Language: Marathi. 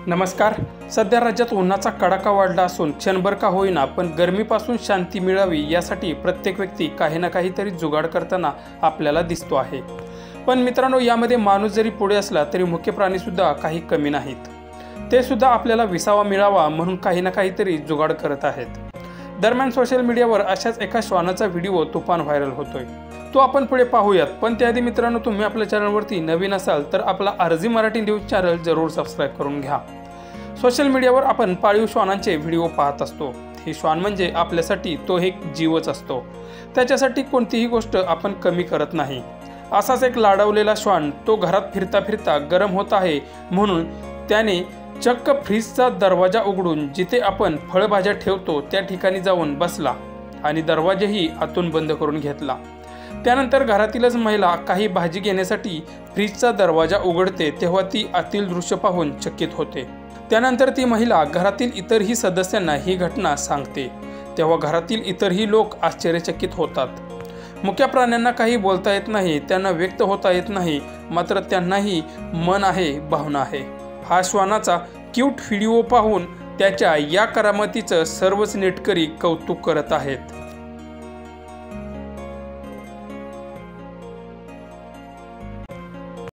नमस्कार। सध्या राज्यात उन्हाचा कडाका वाढला असून क्षणभर का होईना पण गरमीपासून शांती मिळावी यासाठी प्रत्येक व्यक्ती काही ना काहीतरी जुगाड करताना आपल्याला दिसतो आहे। पण मित्रांनो, यामध्ये माणूस जरी पुढे असला तरी मुख्य प्राणी सुद्धा काही कमी नाहीत। ते सुद्धा आपल्याला विसावा मिळावा म्हणून काही ना काहीतरी जुगाड करत आहेत। दरम्यान सोशल मीडियावर अशाच एका श्वानाचा व्हिडिओ तुफान व्हायरल होतोय। तो आपण पुढे पाहूयात, पण त्याआधी मित्रांनो, तुम्ही आपल्या चॅनलवरती नवीन असाल तर आपला आरजी मराठी न्यूज चॅनल जरूर सबस्क्राइब करून घ्या। सोशल मीडियावर आपण पाळीव श्वानांचे व्हिडिओ पाहत असतो। हे श्वान म्हणजे आपल्यासाठी तो एक जीवच असतो। त्याच्यासाठी कोणतीही गोष्ट आपण कमी करत नाही। असाच एक लाडवलेला श्वान तो घरात फिरता फिरता गरम होत आहे म्हणून त्याने चक्क फ्रीजचा दरवाजा उघडून जिथे आपण फळभाज्या ठेवतो त्या ठिकाणी जाऊन बसला आणि दरवाजाही आतून बंद करून घेतला। त्यानंतर घरातीलच महिला काही भाजी घेण्यासाठी फ्रीजचा दरवाजा उघडते तेव्हा ती आतील दृश्य पाहून चकित होते। त्यानंतर ती महिला घरातील इतरही सदस्यांना ही घटना सांगते तेव्हा घरातील इतरही लोक आश्चर्यचकित होतात। मुख्य प्राण्यांना काही बोलता येत नाही, त्यांना व्यक्त होता येत नाही, मात्र त्यांनाही मन आहे, भावना आहे। हा श्वानाचा क्यूट व्हिडिओ पाहून त्याच्या या करामतीचं सर्वच नेटकरी कौतुक करत आहेत।